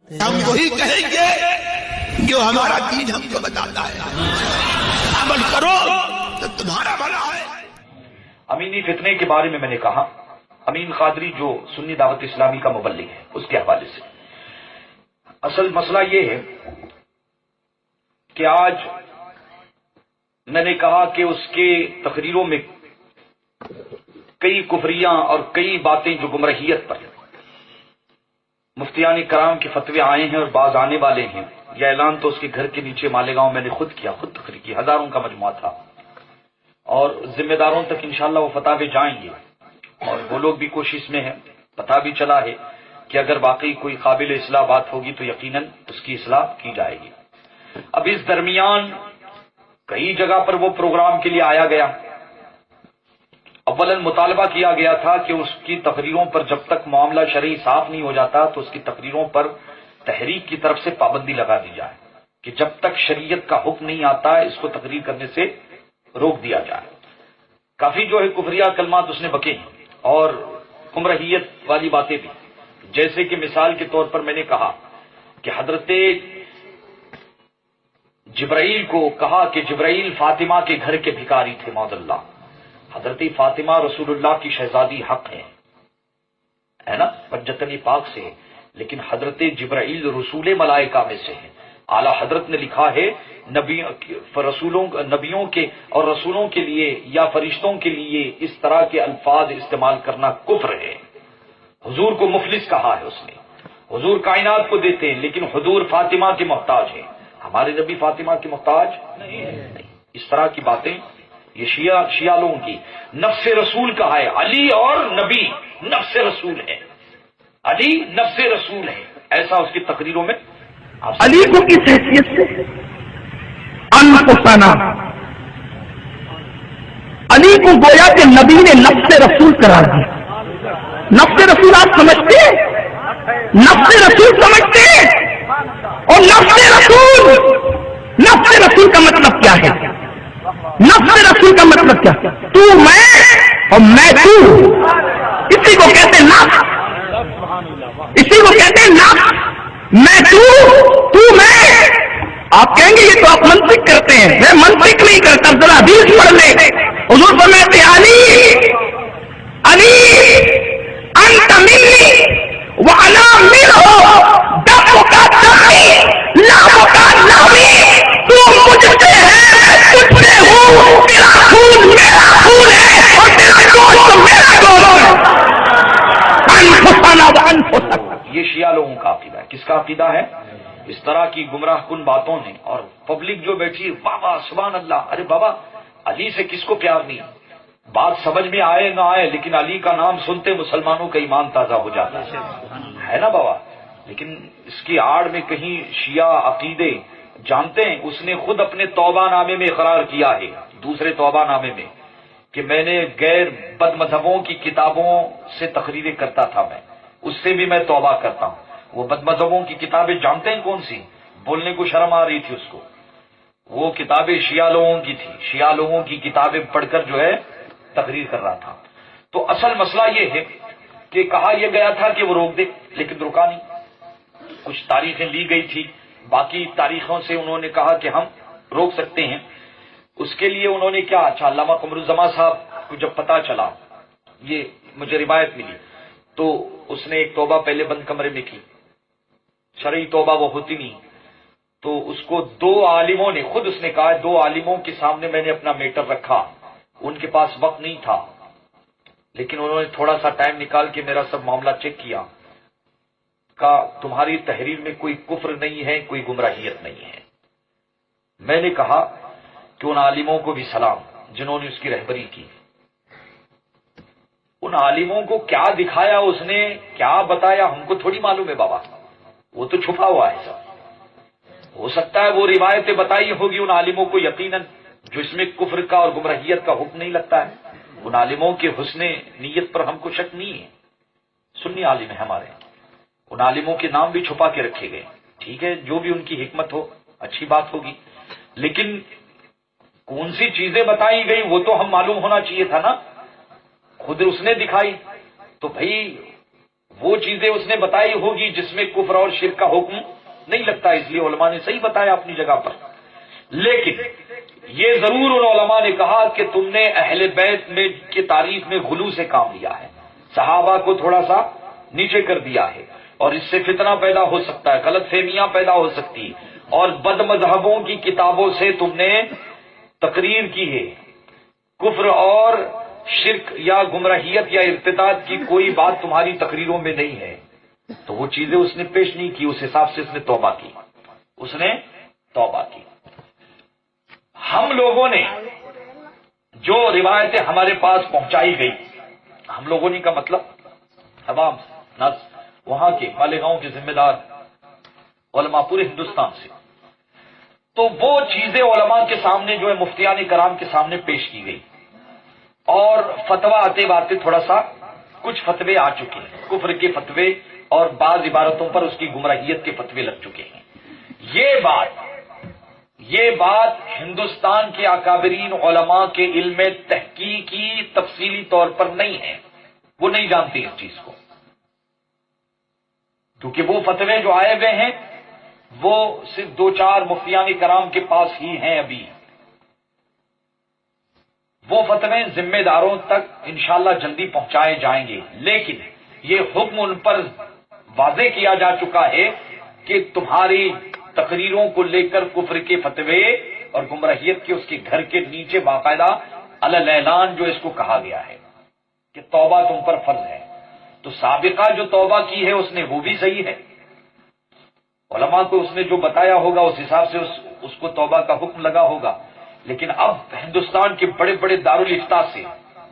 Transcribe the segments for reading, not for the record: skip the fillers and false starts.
ہم وہی کہیں گے جو ہمارا دین ہم کو بتاتا ہے، عمل کرو تو تمہارا بھلا ہے۔ امینی فتنے کے بارے میں نے کہا، امین قادری جو سنی دعوت اسلامی کا مبلغ ہے، اس کے حوالے سے اصل مسئلہ یہ ہے کہ آج میں نے کہا کہ اس کے تقریروں میں کئی کفریاں اور کئی باتیں جو گمراہیت پر مفتیان کرام کے فتوے آئے ہیں اور بعض آنے والے ہیں۔ یہ اعلان تو اس کے گھر کے نیچے مالیگاؤں میں نے خود کیا، خود تقریر کی، ہزاروں کا مجموعہ تھا، اور ذمہ داروں تک انشاءاللہ وہ فتاوے جائیں گے، اور وہ لوگ بھی کوشش میں ہیں۔ پتہ بھی چلا ہے کہ اگر واقعی کوئی قابل اصلاح بات ہوگی تو یقیناً اس کی اصلاح کی جائے گی۔ اب اس درمیان کئی جگہ پر وہ پروگرام کے لیے آیا گیا۔ اولاً مطالبہ کیا گیا تھا کہ اس کی تقریروں پر جب تک معاملہ شرعی صاف نہیں ہو جاتا تو اس کی تقریروں پر تحریک کی طرف سے پابندی لگا دی جائے، کہ جب تک شریعت کا حکم نہیں آتا اس کو تقریر کرنے سے روک دیا جائے۔ کافی جو ہے کفریہ کلمات اس نے بکے ہیں اور گمراہیت والی باتیں بھی، جیسے کہ مثال کے طور پر میں نے کہا کہ حضرت جبرائیل کو کہا کہ جبرائیل فاطمہ کے گھر کے بھکاری تھے، معاذ اللہ۔ حضرت فاطمہ رسول اللہ کی شہزادی حق ہے نا، پنجتنی پاک سے، لیکن حضرت جبرائیل رسول ملائکہ میں سے ہے۔ اعلی حضرت نے لکھا ہے نبیوں کے اور رسولوں کے لیے یا فرشتوں کے لیے اس طرح کے الفاظ استعمال کرنا کفر ہے۔ حضور کو مفلس کہا ہے اس نے، حضور کائنات کو دیتے ہیں لیکن حضور فاطمہ کے محتاج ہیں، ہمارے نبی فاطمہ کے محتاج نہیں۔ اس طرح کی باتیں یہ شیعہ لوگوں کی نفس رسول کہا ہے، علی اور نبی نفس رسول ہے، علی نفس رسول ہے، ایسا اس کی تقریروں میں علی کو کس حیثیت سے انفسنا، علی کو گویا کہ نبی نے نفس رسول قرار دیا۔ نفس رسول آپ سمجھتے ہیں؟ نفس رسول سمجھتے ہیں؟ اور نفس رسول کا مطلب کیا ہے؟ نفس رسول کا مطلب کیا؟ تو میں اور میں تو، اسی کو کہتے ہیں نفس، اسی کو کہتے ہیں نفس۔ میں تو میں، آپ کہیں گے یہ تو آپ منطق کرتے ہیں، میں منطق نہیں کرتا، ذرا حدیث پڑھ لیں۔ حضور فرماتے ہیں علی انت منی وانا منہ، دمک دمی لحمک لحمی، تو مجھ سے ہے میں تجھ سے ہوں، تیرا خون میرا خون ہے اور تیرا گوشت میرا گوشت ہے۔ انفسنا وانفسک، یہ شیعہ لوگوں کا عقیدہ ہے۔ کس کا عقیدہ ہے؟ اس طرح کی گمراہ کن باتوں نے، اور پبلک جو بیٹھی بابا سبحان اللہ، ارے بابا علی سے کس کو پیار نہیں؟ بات سمجھ میں آئے نہ آئے لیکن علی کا نام سنتے مسلمانوں کا ایمان تازہ ہو جاتا ہے نا بابا۔ لیکن اس کی آڑ میں کہیں شیعہ عقیدے جانتے ہیں، اس نے خود اپنے توبہ نامے میں اقرار کیا ہے، دوسرے توبہ نامے میں، کہ میں نے غیر بد مذہبوں کی کتابوں سے تقریریں کرتا تھا، میں اس سے بھی میں توبہ کرتا ہوں۔ وہ بد مذہبوں کی کتابیں جانتے ہیں کون سی؟ بولنے کو شرم آ رہی تھی اس کو، وہ کتابیں شیعہ لوگوں کی تھی، شیعہ لوگوں کی کتابیں پڑھ کر جو ہے تقریر کر رہا تھا۔ تو اصل مسئلہ یہ ہے کہ کہا یہ گیا تھا کہ وہ روک دے، لیکن رکا نہیں۔ کچھ تاریخیں لی گئی تھی، باقی تاریخوں سے انہوں نے کہا کہ ہم روک سکتے ہیں۔ اس کے لیے انہوں نے کیا، اچھا علامہ قمر الزمان صاحب کو جب پتا چلا، یہ مجھے روایت ملی، تو اس نے ایک توبہ پہلے بند کمرے میں کی، شرعی توبہ وہ ہوتی نہیں، تو اس کو دو عالموں نے، خود اس نے کہا دو عالموں کے سامنے میں نے اپنا میٹر رکھا، ان کے پاس وقت نہیں تھا لیکن انہوں نے تھوڑا سا ٹائم نکال کے میرا سب معاملہ چیک کیا، کہا تمہاری تحریر میں کوئی کفر نہیں ہے، کوئی گمراہیت نہیں ہے۔ میں نے کہا کہ ان عالموں کو بھی سلام جنہوں نے اس کی رہبری کی، ان عالموں کو کیا دکھایا اس نے، کیا بتایا، ہم کو تھوڑی معلوم ہے بابا، وہ تو چھپا ہوا ہے سب۔ ہو سکتا ہے وہ روایتیں بتائی ہوگی ان عالموں کو یقیناً، جو اس میں کفر کا اور گمراہیت کا حکم نہیں لگتا ہے۔ ان عالموں کے حسن نیت پر ہم کو شک نہیں ہے، سنی عالم ہے ہمارے، ان عالموں کے نام بھی چھپا کے رکھے گئے، ٹھیک ہے، جو بھی ان کی حکمت ہو اچھی بات ہوگی، لیکن کون سی چیزیں بتائی گئی وہ تو ہم معلوم ہونا چاہیے تھا نا۔ خود اس نے دکھائی تو بھائی وہ چیزیں اس نے بتائی ہوگی جس میں کفر اور شرک کا حکم نہیں لگتا، اس لیے علماء نے صحیح بتایا اپنی جگہ پر. لیکن یہ ضرور ان علماء نے کہا کہ تم نے اہل بیت میں کی تعریف میں غلو سے کام لیا ہے، صحابہ کو تھوڑا سا نیچے کر دیا ہے، اور اس سے فتنہ پیدا ہو سکتا ہے، غلط فہمیاں پیدا ہو سکتی، اور بد مذہبوں کی کتابوں سے تم نے تقریر کی ہے. کفر اور شرک یا گمراہیت یا ارتداد کی کوئی بات تمہاری تقریروں میں نہیں ہے. تو وہ چیزیں اس نے پیش نہیں کی، اس حساب سے اس نے توبہ کی، اس نے توبہ کی. ہم لوگوں نے جو روایتیں ہمارے پاس پہنچائی گئی، ہم لوگوں نے کا مطلب عوام وہاں کے مالیگاؤں کے ذمہ دار علماء پورے ہندوستان سے، تو وہ چیزیں علماء کے سامنے جو ہے مفتیان کرام کے سامنے پیش کی گئی، اور فتویٰ آتے تھوڑا سا کچھ فتوے آ چکے ہیں، کفر کے فتوے اور بعض عبارتوں پر اس کی گمراہیت کے فتوے لگ چکے ہیں. یہ بات ہندوستان کے اکابرین علماء کے علم تحقیقی تفصیلی طور پر نہیں ہے، وہ نہیں جانتے اس چیز کو، کیونکہ وہ فتوے جو آئے ہوئے ہیں وہ صرف 2-4 مفتیان کرام کے پاس ہی ہیں. ابھی وہ فتوے ذمہ داروں تک انشاءاللہ جلدی پہنچائے جائیں گے، لیکن یہ حکم ان پر واضح کیا جا چکا ہے کہ تمہاری تقریروں کو لے کر کفر کے فتوے اور گمراہیت کے اس کے گھر کے نیچے باقاعدہ علی اعلان جو اس کو کہا گیا ہے کہ توبہ تم پر فرض ہے. تو سابقہ جو توبہ کی ہے اس نے وہ بھی صحیح ہے، علماء کو اس نے جو بتایا ہوگا اس حساب سے اس کو توبہ کا حکم لگا ہوگا. لیکن اب ہندوستان کے بڑے بڑے دارالافتاء سے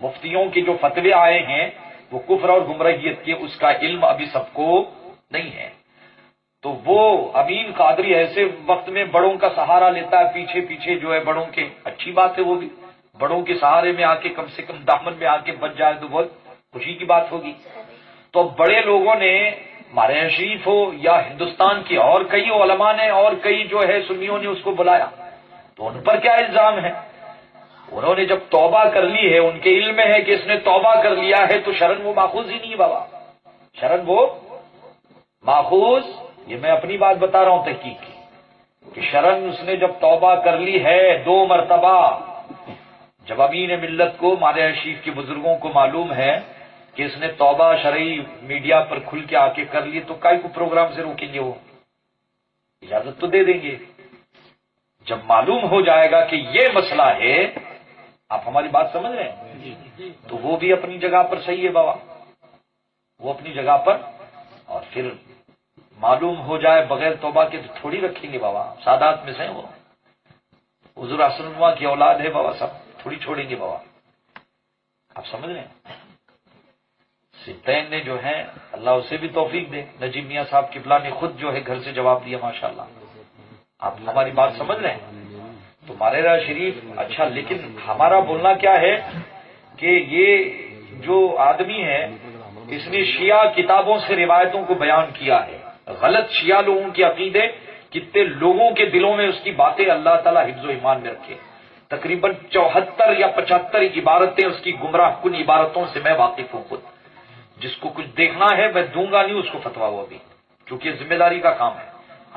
مفتیوں کے جو فتوے آئے ہیں وہ کفر اور گمراہیت کے، اس کا علم ابھی سب کو نہیں ہے. تو وہ امین قادری ایسے وقت میں بڑوں کا سہارا لیتا ہے، پیچھے پیچھے جو ہے بڑوں کے، اچھی بات ہے، وہ بھی بڑوں کے سہارے میں آ کے کم سے کم دامن میں آ کے بچ جائے تو بہت خوشی کی بات ہوگی. تو بڑے لوگوں نے، مارے شریف ہو یا ہندوستان کے اور کئی علماء نے اور کئی جو ہے سنیوں نے اس کو بلایا، تو ان پر کیا الزام ہے؟ انہوں نے جب توبہ کر لی ہے، ان کے علم میں ہے کہ اس نے توبہ کر لیا ہے، تو شرن وہ ماخوذ ہی نہیں بابا، شرن وہ ماخوذ، یہ میں اپنی بات بتا رہا ہوں تحقیق کی، کہ شرن اس نے جب توبہ کر لی ہے 2 مرتبہ، جب امین ملت کو، مارے شریف کے بزرگوں کو معلوم ہے کہ اس نے توبہ شرعی میڈیا پر کھل کے آ کے کر لی، تو کائی کو پروگرام سے روکیں گے؟ وہ اجازت تو دے دیں گے. جب معلوم ہو جائے گا کہ یہ مسئلہ ہے، آپ ہماری بات سمجھ رہے ہیں، تو وہ بھی اپنی جگہ پر صحیح ہے بابا، وہ اپنی جگہ پر. اور پھر معلوم ہو جائے بغیر توبہ کے تو تھوڑی رکھیں گے بابا، سادات میں سے وہ حضور حسن اللہ کی اولاد ہے بابا، سب تھوڑی چھوڑیں گے بابا. آپ سمجھ رہے ہیں؟ سبتین نے جو ہے اللہ اسے بھی توفیق دے، نجیب میاں صاحب قبلہ نے خود جو ہے گھر سے جواب دیا ماشاءاللہ. آپ ہماری بات سمجھ رہے ہیں؟ تو ماریرا شریف اچھا، لیکن ہمارا بولنا کیا ہے کہ یہ جو آدمی ہے اس نے شیعہ کتابوں سے روایتوں کو بیان کیا ہے، غلط شیعہ لوگوں کے عقیدے، کتنے لوگوں کے دلوں میں اس کی باتیں اللہ تعالیٰ حفظ و ایمان میں رکھے. تقریباً 74 یا 75 عبارتیں اس کی گمراہ کن عبارتوں سے میں واقف ہوں خود. جس کو کچھ دیکھنا ہے میں دوں گا نہیں اس کو فتوا، وہ بھی کیونکہ ذمہ داری کا کام ہے.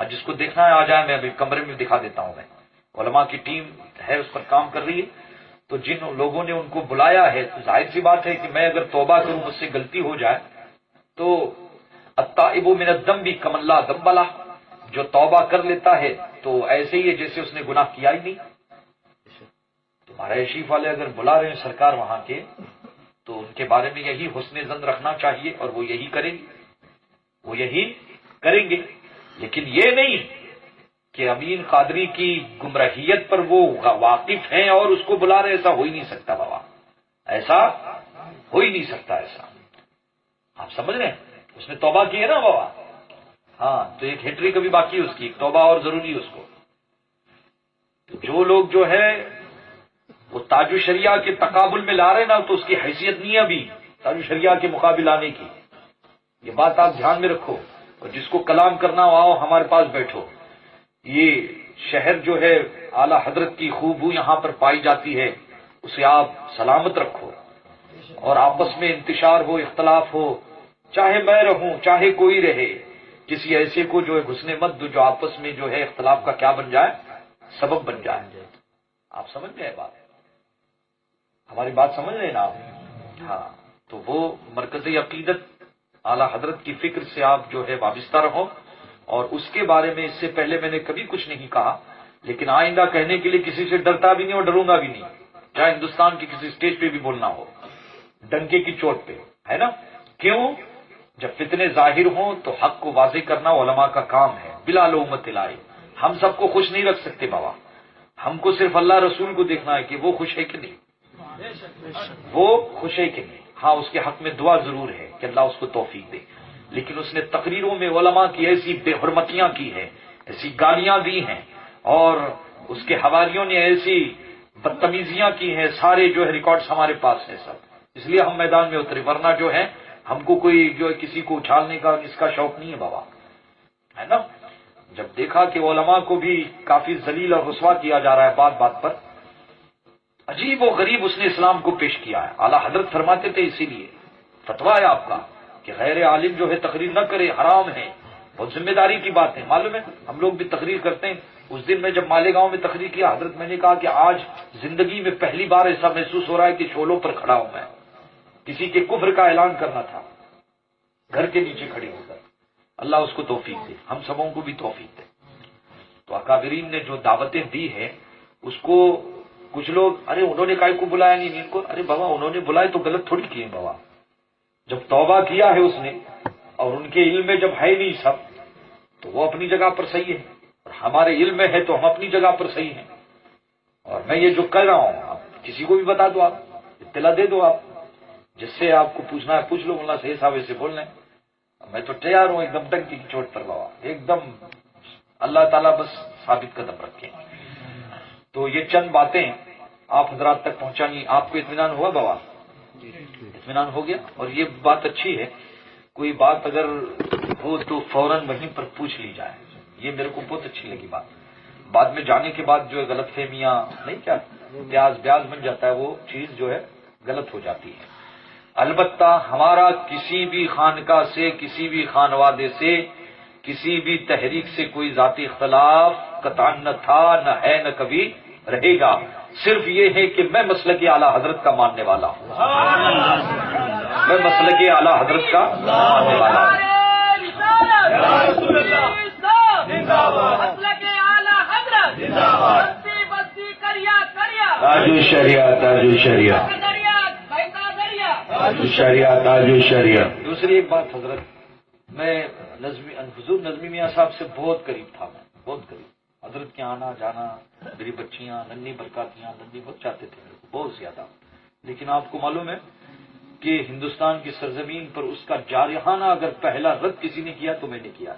جس کو دیکھنا ہے آ جائے، میں ابھی کمرے میں دکھا دیتا ہوں. میں علماء کی ٹیم ہے اس پر کام کر رہی ہے، تو جن لوگوں نے ان کو بلایا ہے، تو ظاہر سی بات ہے کہ میں اگر توبہ کروں، مجھ سے غلطی ہو جائے تو التائب من الذنب کمن لا ذنب لہ، جو توبہ کر لیتا ہے تو ایسے ہی ہے جیسے اس نے گناہ کیا ہی نہیں. تمہارے شریف والے اگر بلا رہے ہیں سرکار وہاں کے، تو ان کے بارے میں یہی حسن ظن رکھنا چاہیے، اور وہ یہی کریں گے، وہ یہی کریں گے. لیکن یہ نہیں کہ امین قادری کی گمراہیت پر وہ واقف ہیں اور اس کو بلا رہے، ایسا ہو ہی نہیں سکتا بابا، ایسا ہو ہی نہیں سکتا. ایسا آپ سمجھ رہے ہیں؟ اس نے توبہ کی ہے نا بابا. ہاں، تو ایک ہٹری کبھی باقی ہے اس کی، توبہ اور ضروری ہے اس کو. جو لوگ جو ہے وہ تاج الشریعہ کے تقابل میں لا رہے نا، تو اس کی حیثیت نہیں ہے ابھی تاج الشریعہ کے مقابل آنے کی. یہ بات آپ دھیان میں رکھو، اور جس کو کلام کرنا ہو آؤ ہمارے پاس بیٹھو. یہ شہر جو ہے اعلی حضرت کی خوبو یہاں پر پائی جاتی ہے، اسے آپ سلامت رکھو، اور آپس میں انتشار ہو، اختلاف ہو، چاہے میں رہوں چاہے کوئی رہے، کسی ایسے کو جو ہے گھسنے مت دو جو آپس میں جو ہے اختلاف کا کیا بن جائے، سبب بن جائے۔ آپ سمجھ گئے بات، ہماری بات سمجھ رہے نا آپ؟ ہاں، تو وہ مرکزی عقیدت اعلیٰ حضرت کی فکر سے آپ جو ہے وابستہ رہو، اور اس کے بارے میں اس سے پہلے میں نے کبھی کچھ نہیں کہا، لیکن آئندہ کہنے کے لیے کسی سے ڈرتا بھی نہیں اور ڈروں گا بھی نہیں، چاہے ہندوستان کی کسی اسٹیج پہ بھی بولنا ہو، ڈنکے کی چوٹ پہ، ہے نا؟ کیوں؟ جب فتنے ظاہر ہوں تو حق کو واضح کرنا علماء کا کام ہے، بلا لومت الہی۔ ہم سب کو خوش نہیں رکھ سکتے بابا، ہم کو صرف اللہ رسول کو دیکھنا ہے کہ وہ خوش ہے کہ نہیں، وہ خوش ہے کہ نہیں۔ ہاں، اس کے حق میں دعا ضرور ہے کہ اللہ اس کو توفیق دے، لیکن اس نے تقریروں میں علماء کی ایسی بے حرمتیاں کی ہیں، ایسی گالیاں دی ہیں، اور اس کے حواریوں نے ایسی بدتمیزیاں کی ہیں، سارے جو ہے ریکارڈز ہمارے پاس ہیں سب، اس لیے ہم میدان میں اترے، ورنہ جو ہے ہم کو کوئی جو ہے کسی کو اچھالنے کا اس کا شوق نہیں ہے بابا، ہے نا؟ جب دیکھا کہ علماء کو بھی کافی ذلیل اور رسوا کیا جا رہا ہے بات بات پر، عجیب و غریب اس نے اسلام کو پیش کیا ہے۔ اعلیٰ حضرت فرماتے تھے اسی لیے فتویٰ ہے آپ کا کہ غیر عالم جو ہے تقریر نہ کرے، حرام ہے، بہت ذمہ داری کی بات ہے، معلوم ہے؟ ہم لوگ بھی تقریر کرتے ہیں۔ اس دن میں جب مالیگاؤں میں تقریر کیا حضرت، میں نے کہا کہ آج زندگی میں پہلی بار ایسا محسوس ہو رہا ہے کہ شولوں پر کھڑا ہوں میں، کسی کے کفر کا اعلان کرنا تھا گھر کے نیچے کھڑے ہو کر، اللہ اس کو توفیق دے، ہم سبوں کو بھی توفیق دے۔ تو اکابرین نے جو دعوتیں دی ہیں اس کو کچھ لوگ، ارے انہوں نے کائے کو بلایا نہیں ان کو، ارے بابا انہوں نے بلائے تو غلط تھوڑی کیے بابا، جب توبہ کیا ہے اس نے اور ان کے علم میں جب ہے نہیں سب تو وہ اپنی جگہ پر صحیح ہے، اور ہمارے علم میں ہے تو ہم اپنی جگہ پر صحیح ہیں۔ اور میں یہ جو کہہ رہا ہوں آپ کسی کو بھی بتا دو، آپ اطلاع دے دو، آپ جس سے آپ کو پوچھنا ہے پوچھ لو، اللہ صحیح صاحب سے بولنا ہے، میں تو تیار ہوں ایک دم ڈنکی کی چوٹ پر بابا، ایک دم اللہ تعالیٰ بس ثابت قدم رکھیں۔ تو یہ چند باتیں آپ حضرات تک پہنچانی، آپ کو اطمینان ہوا بابا؟ اطمینان ہو گیا؟ اور یہ بات اچھی ہے، کوئی بات اگر ہو تو فوراً وہیں پر پوچھ لی جائے، یہ میرے کو بہت اچھی لگی بات، بعد میں جانے کے بعد جو ہے غلط فہمیاں نہیں، کیا بیاز بن جاتا ہے، وہ چیز جو ہے غلط ہو جاتی ہے۔ البتہ ہمارا کسی بھی خانقاہ سے، کسی بھی خانوادے سے، کسی بھی تحریک سے کوئی ذاتی اختلاف قطعاً نہ تھا، نہ ہے، نہ کبھی رہے گا، صرف یہ ہے کہ میں مسلک اعلیٰ حضرت کا ماننے والا ہوں، میں مسلک اعلیٰ حضرت کا ماننے والا ہوں۔ تاج الشریعہ، تاج الشریعہ، تاج الشریعہ، تاج الشریعہ۔ دوسری ایک بات حضرت، میں حضور نظمی میاں صاحب سے بہت قریب تھا، میں بہت قریب، حضرت کے آنا جانا، میری بچیاں ننھی برکاتیاں، ننھی بہت چاہتے تھے میرے کو بہت زیادہ، لیکن آپ کو معلوم ہے کہ ہندوستان کی سرزمین پر اس کا جارحانہ اگر پہلا رد کسی نے کیا تو میں نے کیا،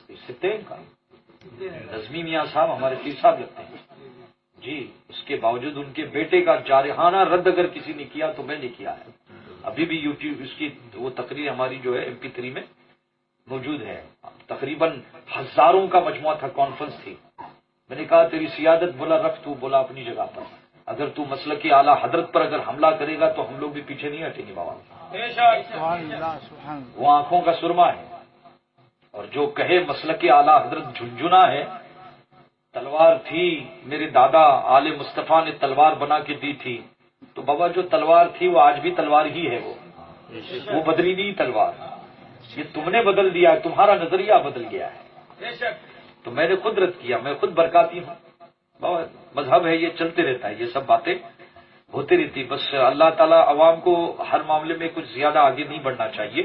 اس سے تین کا نظمی میاں صاحب ہمارے پیر صاحب لگتے ہیں جی، اس کے باوجود ان کے بیٹے کا جارحانہ رد اگر کسی نے کیا تو میں نے کیا ہے۔ ابھی بھی یوٹیوب اس کی وہ تقریر ہماری جو ہے MP3 میں موجود ہے، تقریباً ہزاروں کا مجموعہ تھا، کانفرنس تھی، میں نے کہا تیری سیادت بولا رکھ، تو بولا اپنی جگہ پر، اگر تو مسلک اعلیٰ حضرت پر اگر حملہ کرے گا تو ہم لوگ بھی پیچھے نہیں ہٹیں گے بابا، وہ آنکھوں کا سرما ہے، اور جو کہے مسلک اعلیٰ حضرت جھنجھنا ہے، تلوار تھی میرے دادا آل مصطفیٰ نے تلوار بنا کے دی تھی، تو بابا جو تلوار تھی وہ آج بھی تلوار ہی ہے، وہ بدلی نہیں تلوار، یہ تم نے بدل دیا ہے، تمہارا نظریہ بدل گیا ہے، تو میں نے خود رد کیا، میں خود برکاتی ہوں بابا، مذہب ہے، یہ چلتے رہتا ہے، یہ سب باتیں ہوتی رہتی، بس اللہ تعالیٰ عوام کو ہر معاملے میں کچھ زیادہ آگے نہیں بڑھنا چاہیے،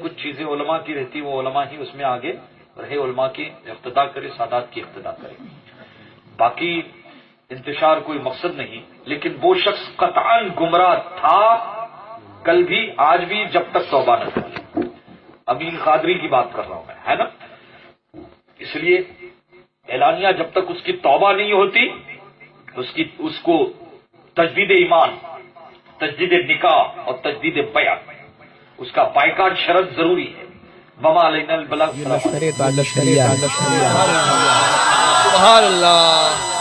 کچھ چیزیں علماء کی رہتی وہ علماء ہی اس میں آگے رہے، علماء کی اقتداء کرے، سادات کی اقتداء کرے، باقی انتشار کوئی مقصد نہیں، لیکن وہ شخص قطعاً گمراہ تھا، کل بھی آج بھی، جب تک توبہ نہ کرے، امین قادری کی بات کر رہا ہوں میں، ہے نا؟ اس لیے اعلانیہ جب تک اس کی توبہ نہیں ہوتی، اس کو تجدید ایمان، تجدید نکاح اور تجدید بیع، اس کا بائیکاٹ شرط ضروری ہے۔ وما علینا البلاغ۔ سبحان اللہ۔